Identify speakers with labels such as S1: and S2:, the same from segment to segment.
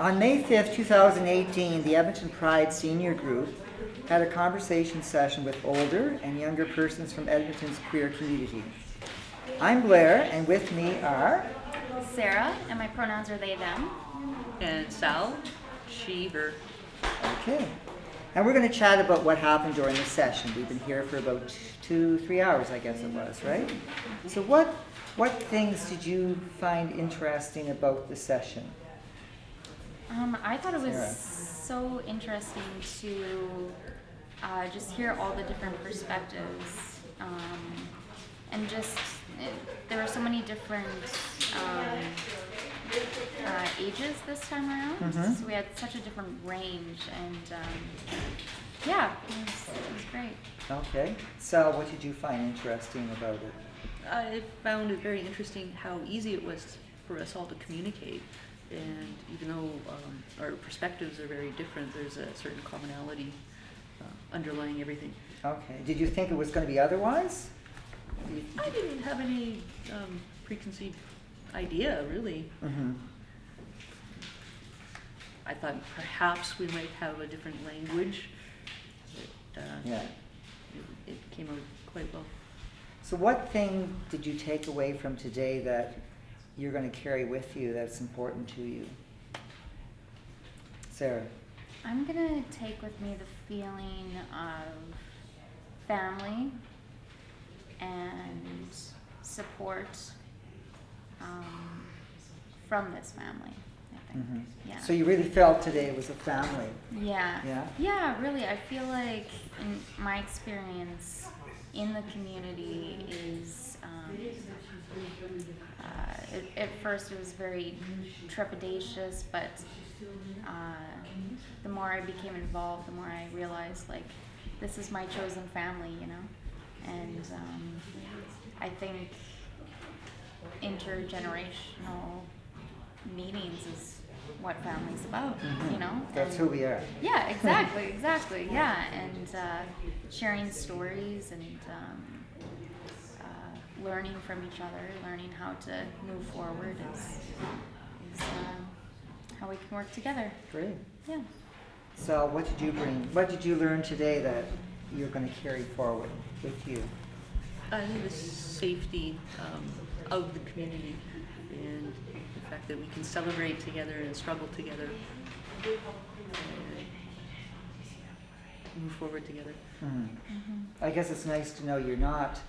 S1: On May 5th, 2018, the Edmonton Pride Senior Group had a conversation session with older and younger persons from Edmonton's queer community. I'm Blair, and with me are
S2: Sarah, and my pronouns are they, them.
S3: And Sal, she, her.
S1: Okay. And we're going to chat about what happened during the session. We've been here for about 2-3 hours, I guess it was, right? So what things did you find interesting about the session?
S2: I thought it was
S1: Sarah.
S2: so interesting to just hear all the different perspectives, and just there were so many different ages this time around.
S1: Mhm.
S2: So we had such a different range, and yeah, it was great.
S1: Okay. So what did you find interesting about it?
S3: I found it very interesting how easy it was for us all to communicate. And even though our perspectives are very different, there's a certain commonality underlying everything.
S1: Okay. Did you think it was going to be otherwise?
S3: I didn't have any preconceived idea, really.
S1: Mm-hmm.
S3: I thought perhaps we might have a different language. But,
S1: Yeah.
S3: it came out quite well.
S1: So what thing did you take away from today that you're going to carry with you that's important to you? Sarah?
S2: I'm gonna take with me the feeling of family and support from this family, I think.
S1: Mm-hmm.
S2: Yeah.
S1: So you really felt today was a family?
S2: Yeah.
S1: Yeah?
S2: Yeah, really. I feel like in my experience in the community is, at first it was very trepidatious, but the more I became involved, the more I realized, like, this is my chosen family, you know? And I think intergenerational meetings is what family's about, you know?
S1: That's
S2: And
S1: who we are.
S2: yeah, exactly, yeah. And sharing stories and learning from each other, learning how to move forward is how we can work together.
S1: Great.
S2: Yeah.
S1: So what did you bring? What did you learn today that you're going to carry forward with you?
S3: I think the safety of the community and the fact that we can celebrate together and struggle together and move forward together.
S1: Hmm. I guess it's nice to know you're not,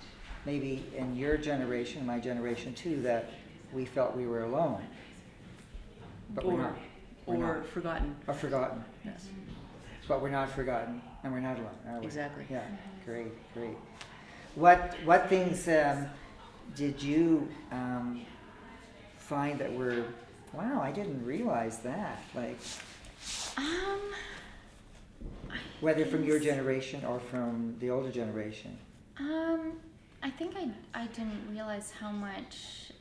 S1: maybe in your generation, my generation too, that we felt we were alone. But we're not. We're
S3: Or
S1: not.
S3: forgotten.
S1: Or forgotten.
S3: Yes.
S1: But we're not forgotten, and we're not alone, are we?
S3: Exactly.
S1: Yeah, great. What things did you find that were, wow, I didn't realize that, like, whether from your generation or from the older generation?
S2: I think I didn't realize how much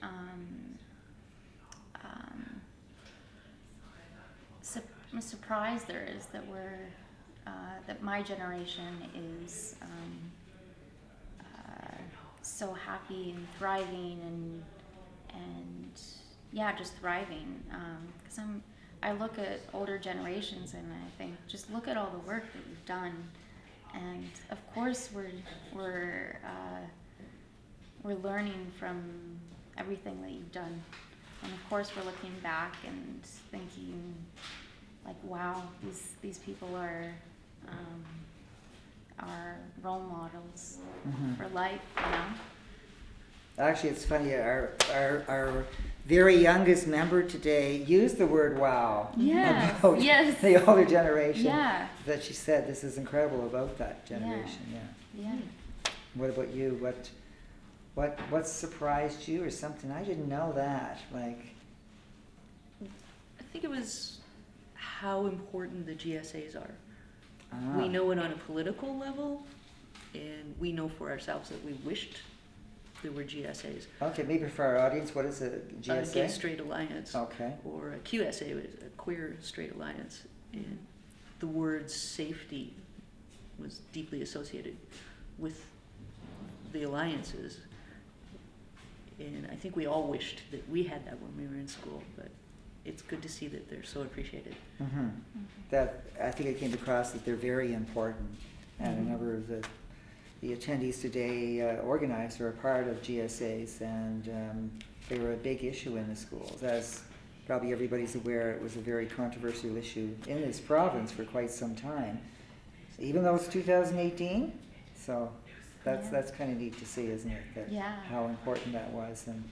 S2: surprise there is that that my generation is so happy and thriving and yeah, just thriving. Because I look at older generations and I think, just look at all the work that you've done, and of course we're learning from everything that you've done, and of course we're looking back and thinking, like, wow, these people are role models for life, you know.
S1: Actually, it's funny, our very youngest member today used the word wow
S2: Yes,
S1: about
S2: yes.
S1: the older generation.
S2: Yeah.
S1: That she said this is incredible about that generation.
S2: Yeah.
S1: What about you? What surprised you or something? I didn't know that. Like,
S3: I think it was how important the GSAs are.
S1: ah,
S3: We know it on a political level, and we know for ourselves that we wished there were GSAs.
S1: Okay, maybe for our audience, what is a GSA?
S3: A Gay Straight Alliance.
S1: Okay.
S3: Or a QSA, a Queer Straight Alliance. And the word safety was deeply associated with the alliances. And I think we all wished that we had that when we were in school, but it's good to see that they're so appreciated.
S1: Mm-hmm. That, I think it came across that they're very important, and a number of the attendees today organized or are part of GSAs, and they were a big issue in the schools. As probably everybody's aware, it was a very controversial issue in this province for quite some time, even though it's 2018. So that's kind of neat to see, isn't it? That how important that was, and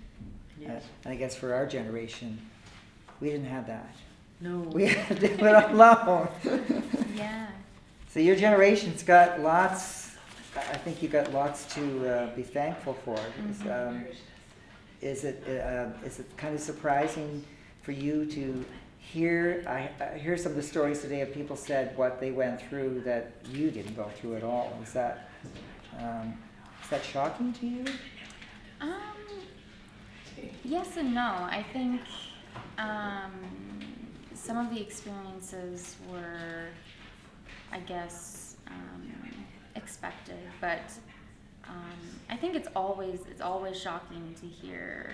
S3: Yes.
S1: I guess for our generation, we didn't have that.
S3: No.
S1: We had to do it alone.
S2: Yeah.
S1: So your generation's got lots. I think you got lots to be thankful for. Is it kind of surprising for you to hear? I hear some of the stories today of people said what they went through that you didn't go through at all. Is that shocking to you?
S2: Yes and no. I think some of the experiences were, I guess, expected, but I think it's always shocking to hear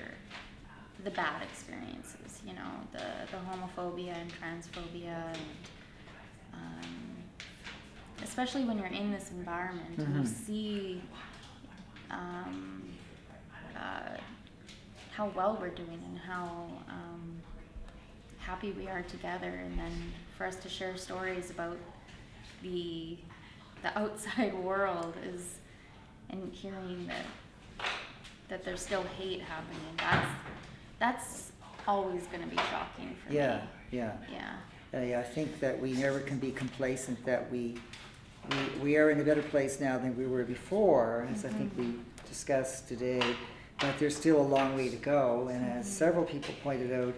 S2: the bad experiences. You know, the homophobia and transphobia, and especially when you're in this environment and you see how well we're doing and how happy we are together, and then for us to share stories about the outside world and hearing that there's still hate happening, that's always going to be shocking for me.
S1: Yeah. I think that we never can be complacent, that we are in a better place now than we were before, as I think we discussed today, but there's still a long way to go, and as several people pointed out,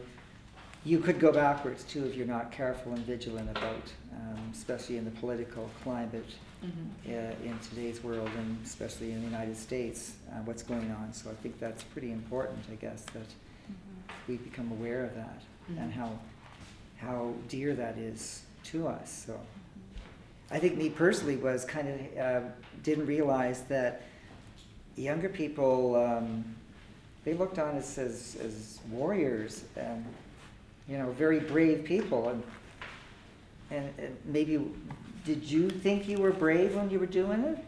S1: you could go backwards too if you're not careful and vigilant about, especially in the political climate in today's world, and especially in the United States, what's going on. So I think that's pretty important, I guess, that we become aware of that and how dear that is to us. So I think me personally was kind of didn't realize that younger people, they looked on us as warriors and, very brave people. And maybe, did you think you were brave when you were doing it?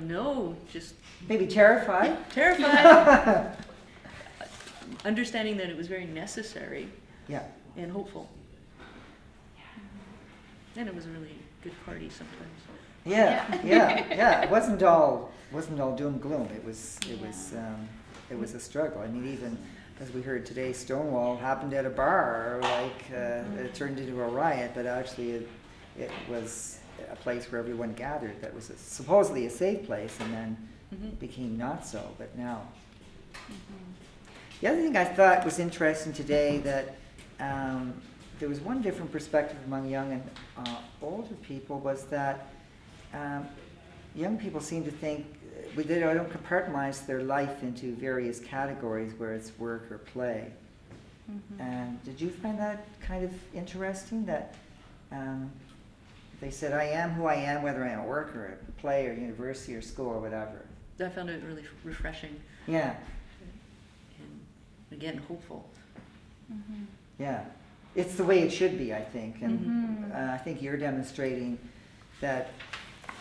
S3: No, just
S1: Maybe terrified?
S3: terrified. Understanding that it was very necessary
S1: Yeah.
S3: and hopeful. And it was a really good party sometimes.
S1: Yeah. It wasn't all doom gloom. It was a struggle. I mean, even as we heard today, Stonewall happened at a bar. It turned into a riot, but actually it was a place where everyone gathered. That was supposedly a safe place, and then it became not so. But now, the other thing I thought was interesting today, that there was one different perspective among young and older people, was that young people seem to think they don't compartmentalize their life into various categories where it's work or play. And did you find that kind of interesting, that they said, I am who I am, whether I'm at work or at play or university or school or whatever? I
S3: found it really refreshing.
S1: Yeah.
S3: And again, hopeful.
S1: Yeah. It's the way it should be, I think. And I think you're demonstrating that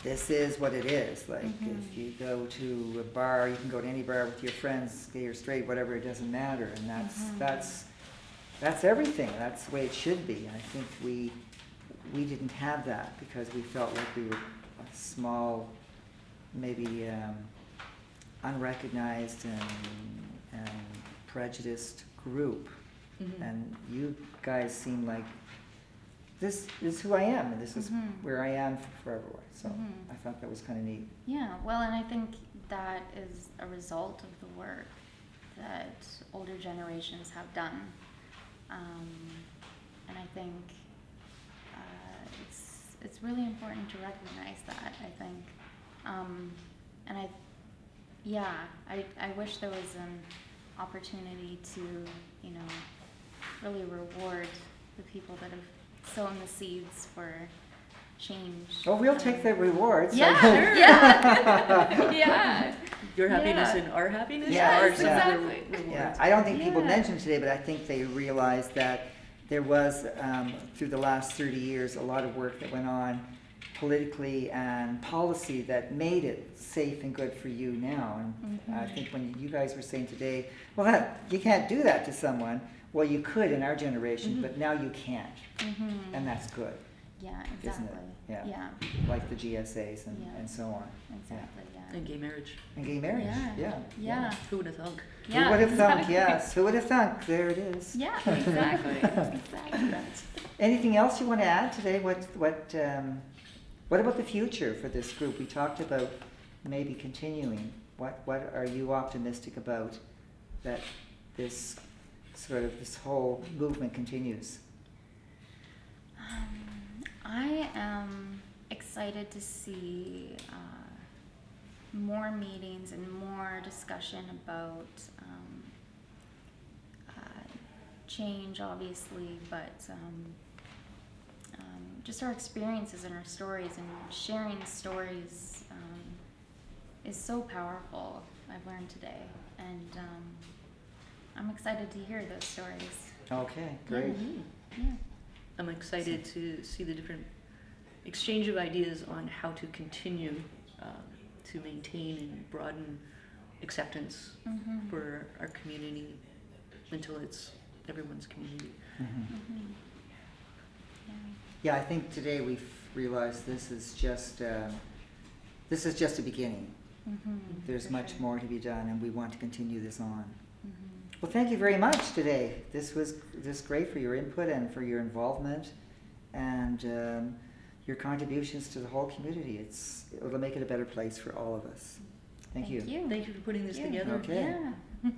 S1: this is what it is. Like, if you go to a bar, you can go to any bar with your friends, gay or straight, whatever, it doesn't matter. And that's everything. That's the way it should be. I think we didn't have that because we felt like we were a small, maybe unrecognized and prejudiced group. And you guys seem like, this is who I am, and this is where I am for everyone. So I thought that was kind of neat.
S2: Yeah, well, and I think that is a result of the work that older generations have done. And I think it's really important to recognize that, I think. And I wish there was an opportunity to, really reward the people that have sown the seeds for change.
S1: Oh, we'll take the rewards.
S2: Yeah, yeah.
S3: your happiness
S2: Yeah.
S3: and our happiness
S1: Yes,
S3: are some of the
S2: exactly.
S3: rewards.
S1: Yeah, I don't think people
S2: Yeah.
S1: mentioned today, but I think they realized that there was, through the last 30 years, a lot of work that went on politically and policy that made it safe and good for you now. And I think when you guys were saying today, well, you can't do that to someone. Well, you could in our generation, but now you can't.
S2: Mm-hmm.
S1: And that's good,
S2: Yeah,
S1: isn't
S2: exactly.
S1: it? Yeah.
S2: Yeah,
S1: Like the GSAs and,
S2: Yeah.
S1: and so on.
S2: exactly, yeah.
S3: And gay marriage.
S1: And gay marriage,
S2: Yeah.
S1: yeah.
S2: Yeah.
S3: Who would have thunk?
S2: Yeah,
S1: Who would have thunk,
S2: exactly.
S1: yes, who would have thunk? There it is.
S2: Yeah, exactly. Exactly.
S1: Anything else you want to add today? What about the future for this group? We talked about maybe continuing. What are you optimistic about that this whole movement continues?
S2: I am excited to see more meetings and more discussion about change, obviously, but just our experiences and our stories, and sharing stories is so powerful, I've learned today. And I'm excited to hear those stories.
S1: Okay, great.
S2: Yeah.
S3: I'm excited to see the different exchange of ideas on how to continue to maintain and broaden acceptance
S2: Mm-hmm.
S3: for our community until it's everyone's community.
S1: Mhm.
S2: Mm-hmm. Yeah.
S1: Yeah, I think today we've realized this is just a beginning.
S2: Mm-hmm.
S1: There's
S2: For
S1: much
S2: sure.
S1: more to be done, and we want to continue this on.
S2: Mm-hmm.
S1: Well, thank you very much today. This was great for your input and for your involvement and your contributions to the whole community. It'll make it a better place for all of us. Thank you.
S3: Thank you for putting this
S2: Thank you.
S3: together.
S1: Okay.
S2: Yeah.